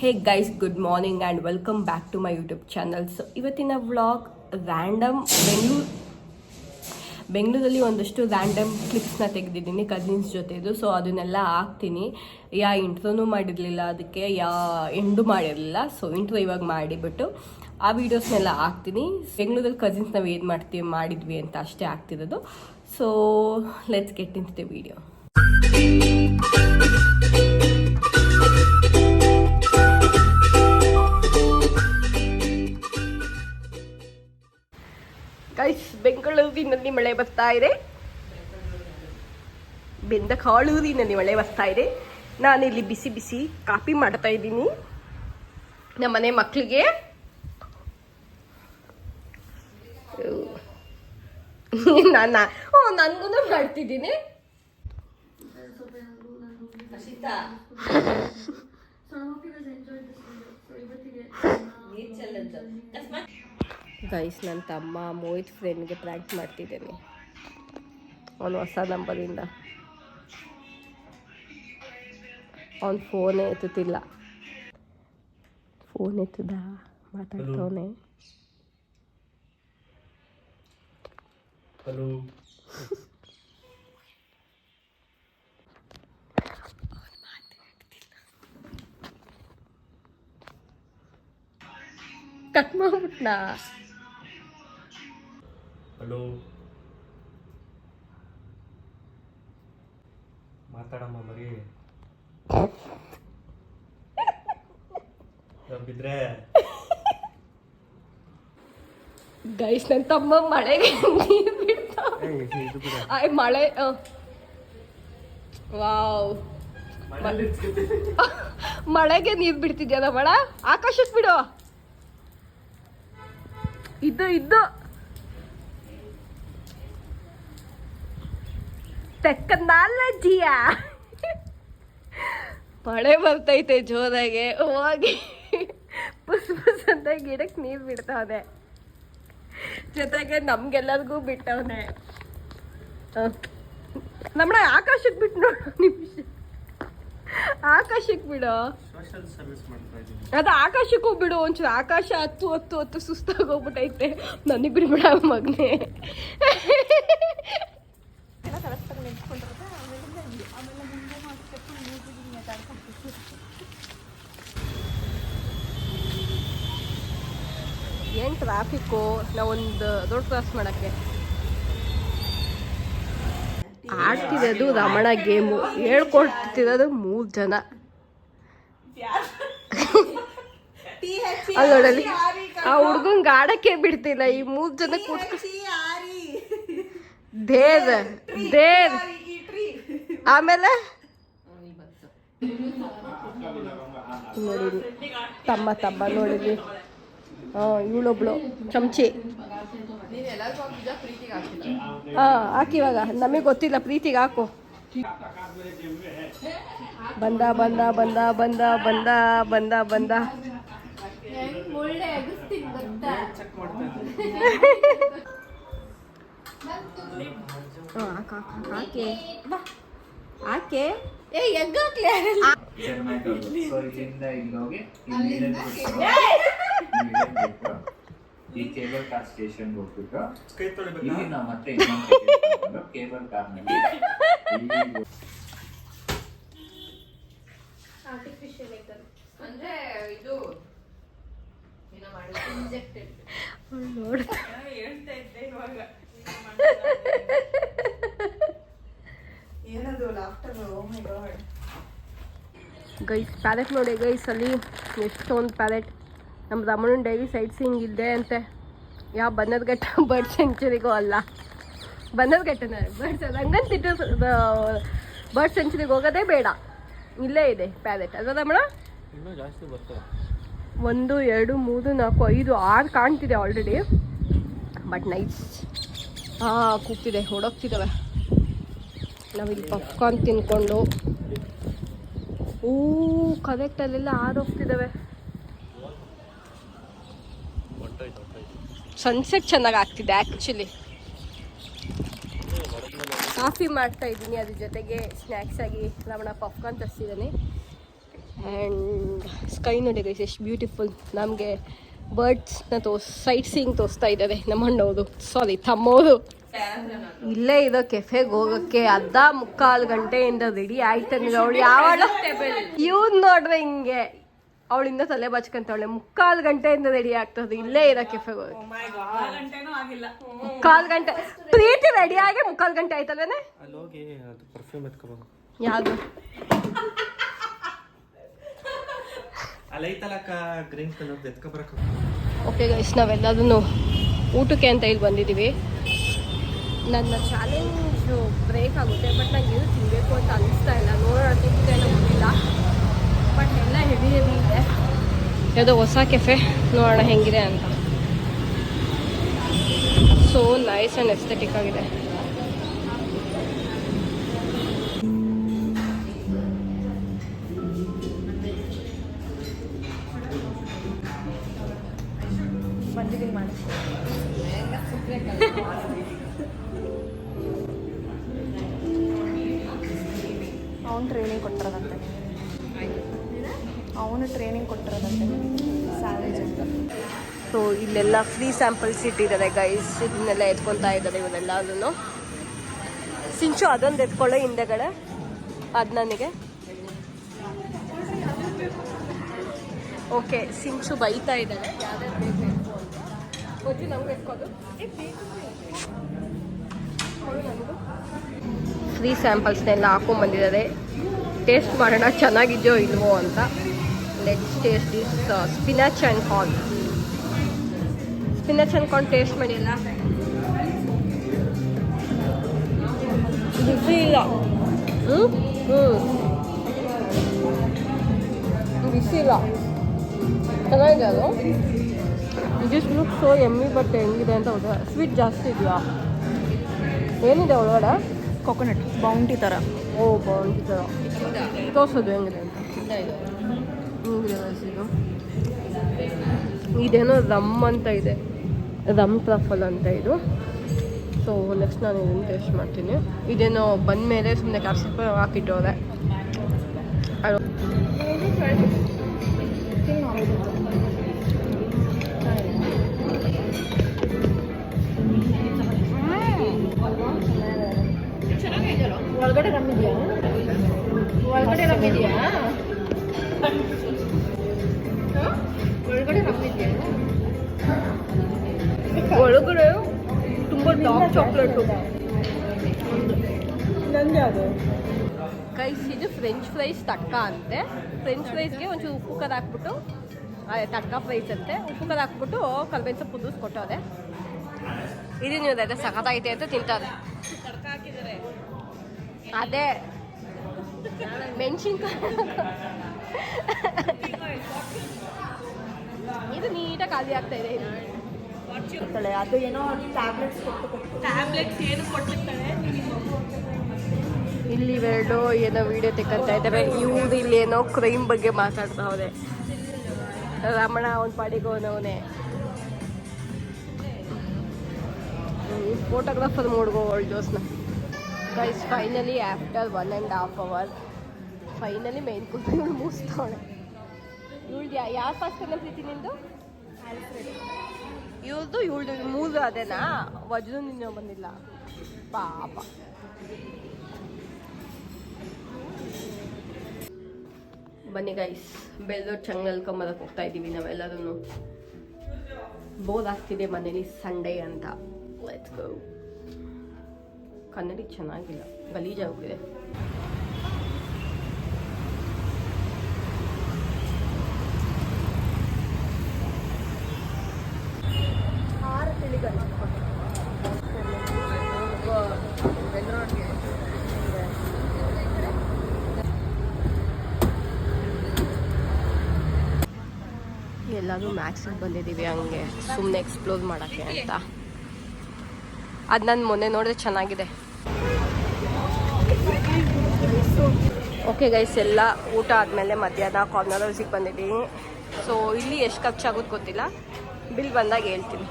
Hey guys, good morning and welcome back to my YouTube channel. So ಇವತ್ತಿನ vlog random ಬೆಂಗಳೂರಲ್ಲಿ ಒಂದಷ್ಟು random ಕ್ಲಿಪ್ಸ್ನ ತೆಗೆದಿದ್ದೀನಿ ಕಸಿನ್ಸ್ ಜೊತೆದು. ಸೊ ಅದನ್ನೆಲ್ಲ ಹಾಕ್ತೀನಿ. ಇಂಟ್ರೋನೂ ಮಾಡಿರಲಿಲ್ಲ, ಅದಕ್ಕೆ ಎಂಡು ಮಾಡಿರಲಿಲ್ಲ. ಸೊ ಇಂಟ್ರೋ ಇವಾಗ ಮಾಡಿಬಿಟ್ಟು ಆ ವೀಡಿಯೋಸ್ನೆಲ್ಲ ಹಾಕ್ತೀನಿ. ಬೆಂಗಳೂರಲ್ಲಿ ಕಸಿನ್ಸ್ ನಾವು ಏನು ಮಾಡಿದ್ವಿ ಅಂತ ಅಷ್ಟೇ ಆಗ್ತಿರೋದು. So let's get into the video. Guys, ಬೆಂಗಳೂರಿನಲ್ಲಿ ಮಳೆ ಬರ್ತಾ ಇದೆ. ಬೆಂದಕಾಳೂರಿನಲ್ಲಿ ಮಳೆ ಬರ್ತಾ ಇದೆ. ನಾನಿಲ್ಲಿ ಬಿಸಿ ಬಿಸಿ ಕಾಫಿ ಮಾಡ್ತಾ ಇದ್ದೀನಿ ನಮ್ಮ ಮನೆ ಮಕ್ಕಳಿಗೆ. ನನ್ಗೂ ಮಾಡ್ತಿದ್ದೀನಿ. ಗೈಸ್, ನನ್ನ ತಮ್ಮ ಮೋಹಿತ್ ಫ್ರೆಂಡ್ಗೆ ಪ್ರ್ಯಾಂಕ್ ಮಾಡ್ತಿದ್ದೇನೆ. ಅವನು ಹೊಸ ನಂಬರಿಂದ ಅವನು ಫೋನೇ ಎತ್ತುತ್ತಿಲ್ಲ. ಫೋನ್ ಎತ್ತದ ಮಾತಾಡ್ತವನೆ. ಹಲೋ, ಕಟ್ ಮಾಡ್ಬಿಟ್ನಾ? ಹಲೋ, ಮಾತಾಡಮ್ಮ ಮರಿ ಬಿದ್ರೆ. ಗೈಸ್, ನನ್ನ ತಮ್ಮ ಮಳೆಗೆ ನೀರು ಬಿಡ್ತಾ. ಮಳೆ ವಾವ್, ಮಳೆಗೆ ನೀರು ಬಿಡ್ತಿದ್ಯಾ ಮಳ? ಆಕಾಶಕ್ಕೆ ಬಿಡು. ಇದ್ದು ಟೆಕ್ನಾಲಜಿಯ ಮಳೆ ಬರ್ತೈತೆ ಜೋರಾಗೆ. ಹೋಗಿ ಪುಸ್ ಪುಸ್ ಅಂತ ಗಿಡಕ್ಕೆ ನೀರು ಬಿಡ್ತಾವನೆ. ಜೊತೆಗೆ ನಮ್ಗೆಲ್ಲರಿಗೂ ಬಿಟ್ಟವನೆ. ನಮ್ಮನ್ನ ಆಕಾಶಕ್ಕೆ ಬಿಟ್ಟು ನೋಡು ನಿಮಿಷ. ಆಕಾಶಕ್ಕೆ ಬಿಡು. ಅದು ಆಕಾಶಕ್ಕೂ ಬಿಡು ಒಂಚೂರು. ಆಕಾಶ ಹತ್ತು ಸುಸ್ತಾಗೋಗ್ಬಿಟ್ಟೈತೆ. ನನಗೆ ಬಿಡ್ಬಿಡ ಮಗನೇ. ಏನು ಟ್ರಾಫಿಕ್ಕು. ನಾವೊಂದು ರೋಡ್ ಕ್ರಾಸ್ ಮಾಡೋಕ್ಕೆ ಆಡ್ತಿರೋದು ರಮಣ ಗೇಮು. ಹೇಳ್ಕೊಡ್ತಿರೋದು 3 ಜನ. ಅಲ್ಲೋಡಲ್ಲಿ ಆ ಹುಡ್ಗಂಗೆ ಆಡಕ್ಕೆ ಬಿಡ್ತಿಲ್ಲ. ಈ 3 ಜನ ದೇರ್ ಆಮೇಲೆ ನೋಡಿ ತಮ್ಮ ನೋಡಿದ್ವಿ. ಇವಳೊಬ್ಳು ಚಮಚಿ. ಹಾಕಿ ಇವಾಗ. ನಮಗೆ ಗೊತ್ತಿಲ್ಲ, ಪ್ರೀತಿಗೆ ಹಾಕು. ಬಂದ ಹಾಕೆ ಎಗ್ ಈ ಕೇಬಲ್ ಕಾರ್ ಸ್ಟೇಷನ್ ಹೋಗ್ಬಿಟ್ಟು ಇಲ್ಲಿ ನಾವು ಮತ್ತೆ ಕೇಬಲ್ ಕಾರ್ನಲ್ಲಿ ಆರ್ಟಿಫಿಷಿಯಲ್ ಅಂದ್ರೆ ಇದು ಇಂಜೆಕ್ಟೆಡ್ ಹೇಳ್ತಾ ಇದ್ದೆ. ಇವಾಗ ಏನದು ಲಾಫ್ಟರ್? ಓ ಮೈ ಗಾಡ್ ಗೈಸ್, ಪ್ಯಾಲೆಟ್ ನೋಡಿ ಗೈಸ್. ಅಲ್ಲಿ ಎಷ್ಟೊಂದು ಪ್ಯಾಲೆಟ್. ನಮ್ಮ ರಮಣನ್ ಡೈಲಿ ಸೈಟ್ ಸೀಯಿಂಗ್ ಇದೆ ಅಂತೆ. ಯಾವ ಬನ್ನದಘಟ್ಟ ಬರ್ಡ್ ಸೆಂಚುರಿಗೂ ಅಲ್ಲ, ಬನ್ನದಘಟ್ಟನ ರಂಗನತಿಟ್ಟು ಬರ್ಡ್ ಸೆಂಚುರಿಗೆ ಹೋಗೋದೇ ಬೇಡ. ಇಲ್ಲೇ ಇದೆ ಪ್ಯಾಲೆಟ್. ಅಲ್ವಾ ರಮಣ? 1 2 3 4 5 6 ಕಾಣ್ತಿದೆ ಆಲ್ರೆಡಿ. But nice. ಕೂಗ್ತಿದೆ, ಹೊಡೋಗ್ತಿದ್ದಾವೆ. ನಾವಿಲ್ಲಿ ಪಾಪ್ಕಾರ್ನ್ ತಿನ್ಕೊಂಡು ಕರೆಕ್ಟ್ ಅಲ್ಲೆಲ್ಲ ಹೋಗ್ತಿದ್ದಾವೆ. ಸನ್ಸೆಟ್ ಚೆನ್ನಾಗಿ ಆಗ್ತಿದೆ ಆ್ಯಕ್ಚುಲಿ. ಕಾಫಿ ಮಾಡ್ತಾ ಇದ್ದೀನಿ, ಅದ್ರ ಜೊತೆಗೆ ಸ್ನ್ಯಾಕ್ಸ್ ಆಗಿ ರಮಣ ಪಾಪ್ಕಾರ್ನ್ ತರಿಸಿದ್ದಾನೆ. ಆ್ಯಂಡ್ ಸ್ಕೈ ನೋಡಿ ಗೈಸ್ ಎಷ್ಟು ಬ್ಯೂಟಿಫುಲ್. ನಮಗೆ ಬರ್ಡ್ಸ್ನ ಸೈಟ್ ಸೀಯಿಂಗ್ ತೋರಿಸ್ತಾ ಇದ್ದಾರೆ ನಮ್ಮ ಅಣ್ಣವರು, ಸಾರಿ ತಮ್ಮವರು. ಇಲ್ಲೇ ಇರೋ ಕೆಫೆಗೆ ಹೋಗೋಕ್ಕೆ 3 ಗಂಟೆಯಿಂದ ರೆಡಿ ಆಯ್ತಾನೆ. ಅವಳು ಯಾವಾಗ ಇವ್ನು ನೋಡ್ರೆ ಹಿಂಗೆ ಅವಳಿಂದ ತಲೆ ಬಚ್ಕೊಂತವಳೆ. 3 ಗಂಟೆಯಿಂದ ರೆಡಿ ಆಗ್ತದೆ ಇಲ್ಲೇ ಇರೋ ಕೆಫೆಗೆ ಹೋಗಿ. 3 ಗಂಟೆ ಪ್ರೀತಿ ರೆಡಿ ಆಗಿ 3 ಗಂಟೆ ಆಯ್ತಲ್ವೇನೆ. ಯಾವುದು ಓಕೆ ಗೈಸ್, ನಾವೆಲ್ಲದನ್ನು ಊಟಕ್ಕೆ ಅಂತ ಇಲ್ಲಿ ಬಂದಿದ್ದೀವಿ. ನನ್ನ ಚಾಲೆಂಜು ಬ್ರೇಕ್ ಆಗುತ್ತೆ, ಬಟ್ ನಂಗೆ ಏನು ತಿನ್ನಬೇಕು ಅಂತ ಅನಿಸ್ತಾ ಇಲ್ಲ. ನೋಡೋಣ ತಿಂತೇನೋ ಗೊತ್ತಿಲ್ಲ, ಬಟ್ ಎಲ್ಲ ಹೆವಿ ಇದೆ. ಯಾವುದೋ ಹೊಸ ಕೆಫೆ, ನೋಡೋಣ ಹೆಂಗಿದೆ ಅಂತ. ಸೋ ನೈಸ್ ಆ್ಯಂಡ್ ಎಸ್ಥೆಟಿಕ್ ಆಗಿದೆ. ಅವನು ಟ್ರೈನಿಂಗ್ ಕೊಟ್ಟಿರೋದಂತೆ ಸ್ಯಾವೇಜ್ ಅಂತ. ಸೊ ಇಲ್ಲೆಲ್ಲ ಫ್ರೀ ಸ್ಯಾಂಪಲ್ಸ್ ಇಟ್ಟಿದ್ದಾರೆ ಗೈಸ್. ಇದನ್ನೆಲ್ಲ ಎತ್ಕೊತಾ ಇದ್ದಾರೆ ಇವರೆಲ್ಲದನ್ನು. ಸಿಂಚು ಅದೊಂದು ಎತ್ಕೊಳ್ಳೋ ಹಿಂದೆಗಡೆ, ಅದು ನನಗೆ ಓಕೆ. ಸಿಂಚು ಬೈತಾ ಇದ್ದಾಳೆ ಯಾವ್ದಾದ್ರು ಬೇಕು ಎತ್ಕೊ ಅಂತ. ಗೊತ್ತಿ ನಮ್ಗೆ ಎತ್ಕೋದು ಫ್ರೀ ಸ್ಯಾಂಪಲ್ಸ್ನೆಲ್ಲ ಹಾಕೊಂಡ್ಬಂದಿದ್ದಾರೆ. ಟೇಸ್ಟ್ ಮಾಡೋಣ ಚೆನ್ನಾಗಿದೆಯೋ ಇಲ್ವೋ ಅಂತ. Let's taste this spinach and corn. Spinach and corn taste ಮಾಡಿ ಅಲ್ಲ, ಬಿಸಿ ಇಲ್ಲ. ಬಿಸಿ ಇಲ್ಲ, ಚೆನ್ನಾಗಿದೆ ಅದು. ದಿಸ್ ಲುಕ್ ಸೋ ಎಮ್ಮಿ, ಬಟ್ ಹೆಂಗಿದೆ ಅಂತ ಹೌದಾ. ಸ್ವೀಟ್ ಜಾಸ್ತಿ ಇದೆಯಾ? ಏನಿದೆ ಒಳಗಡೆ? ಕೊಕೊನಟ್ ಬೌಂಟಿ ಥರ. ಓ ಬೌಂಟಿ ಥರ. ತೋರಿಸೋದು ಹೆಂಗಿದೆ ಅಂತ. ಹೆಂಗಿದೆ ಇದು? ಇದೇನೋ ರಮ್ ಅಂತ ಇದೆ, ರಮ್ ಟ್ರಫಲ್ ಅಂತ ಇದು. ಸೊ ನೆಕ್ಸ್ಟ್ ನಾನು ಇದನ್ನು ಟೇಸ್ಟ್ ಮಾಡ್ತೀನಿ. ಇದೇನೋ ಬಂದಮೇಲೆ ಸುಮ್ಮನೆ ಕ್ಯಾಪ್ಸಿಕಮ್ ಹಾಕಿಟ್ಟೋದೆ. ಒಳಗಡೆ ರಮ್ಮಿದೆಯಾ? ಒಳಗಡೆ ರಮ್ಮಿದೆಯಾ? ಒಳಗಡೆ ರಮ್ಮಿದೆಯಾ? ಒಳಗಡೆ ತುಂಬ ಡಾರ್ಕ್ ಚಾಕ್ಲೇಟು. ನಂಗೆ ಅದು ಗೈಸ್ ಇದು ಫ್ರೆಂಚ್ ಫ್ರೈಸ್ ತಡ್ಕ ಅಂತೆ. ಫ್ರೆಂಚ್ ಫ್ರೈಸ್ಗೆ ಒಂಚೂರು ಉಪ್ಪು ಖಾರ ಹಾಕ್ಬಿಟ್ಟು, ತಡ್ಕ ಫ್ರೈಸ್ ಅಂತೆ, ಉಪ್ಪು ಖಾರ ಹಾಕ್ಬಿಟ್ಟು ಕರ್ಬೇವಿನ ಸೊಪ್ಪು ಉದುರಿಸ್ಕೊಟ್ಟವ್ರೆ. ಇದು ನೀವು ಅದೇ ಸಖತ್ತಾಗೈತೆ ಅಂತ ತಿಂತಾರೆ. ತಡ್ಕ ಹಾಕಿದ್ದಾರೆ ಅದೇ ಮೆಣಸಿನ್ಕಾಯಿ. ಇದು ನೀಟಾಗಿ ಖಾಲಿ ಆಗ್ತಾ ಇದೆ. ಅದು ಏನೋ ಟ್ಯಾಬ್ಲೆಟ್ಸ್ ಏನು ಕೊಟ್ಟಿರ್ತಾಳೆ. ಇಲ್ಲಿ ಇವೆರಡು ಏನೋ ವಿಡಿಯೋ ತೆಕ್ಕಂತ ಇದ್ದಾರೆ. ಇವ್ರು ಇಲ್ಲಿ ಏನೋ ಕ್ರೈಮ್ ಬಗ್ಗೆ ಮಾತಾಡ್ತಾವ್ರೆ. ರಮಣ ಅವನ ಪಾಡಿಗೋನವನೇ. ಫೋಟೋಗ್ರಾಫರ್ ನೋಡ್ಕೋವಳು Jyotsna. Guys finally after 1.5 hour finally main ಕೂತು ಇವಳು ಮುಗಿಸ್ತವಳೆ. ಇವಳ್ದು ಯಾರು ಫಸ್ಟ್ ಅನ್ನ ಪ್ರೀತಿ ನಿಂದು? ಇವಳ್ದು 3 ಅದೇನಾ? ವಜ್ರು ನಿನ್ನ ಬಂದಿಲ್ಲ ಪಾಪ. ಬನ್ನಿ ಗೈಸ್, ಬೆಲ್ಲೂರು ಚಂಗಲ್ಕೊಂಬರಕ್ಕೆ ಹೋಗ್ತಾ ಇದ್ದೀವಿ ನಾವೆಲ್ಲರೂ. ಬೋರ್ ಆಗ್ತಿದೆ ಮನೇಲಿ ಸಂಡೇ ಅಂತ. Let's go. ಕನ್ನಡಿ ಚೆನ್ನಾಗಿಲ್ಲ, ಗಲೀಜಾಗಿದೆ. ಎಲ್ಲರೂ ಮ್ಯಾಕ್ಸಿಗೆ ಬಂದಿದ್ದೀವಿ ಹಂಗೆ ಸುಮ್ಮನೆ ಎಕ್ಸ್ಪ್ಲೋರ್ ಮಾಡೋಕ್ಕೆ ಅಂತ. ಅದು ನಾನು ಮೊನ್ನೆ ನೋಡಿದ್ರೆ ಚೆನ್ನಾಗಿದೆ. ಓಕೆ ಗೈಸ್, ಎಲ್ಲ ಊಟ ಆದಮೇಲೆ ಮಧ್ಯಾಹ್ನ ಕಾರ್ನರ್ ಹೌಸಿಗೆ ಬಂದಿದ್ದೀನಿ. ಸೊ ಇಲ್ಲಿ ಎಷ್ಟು ಖರ್ಚಾಗೋದು ಗೊತ್ತಿಲ್ಲ, ಬಿಲ್ ಬಂದಾಗ ಹೇಳ್ತೀನಿ.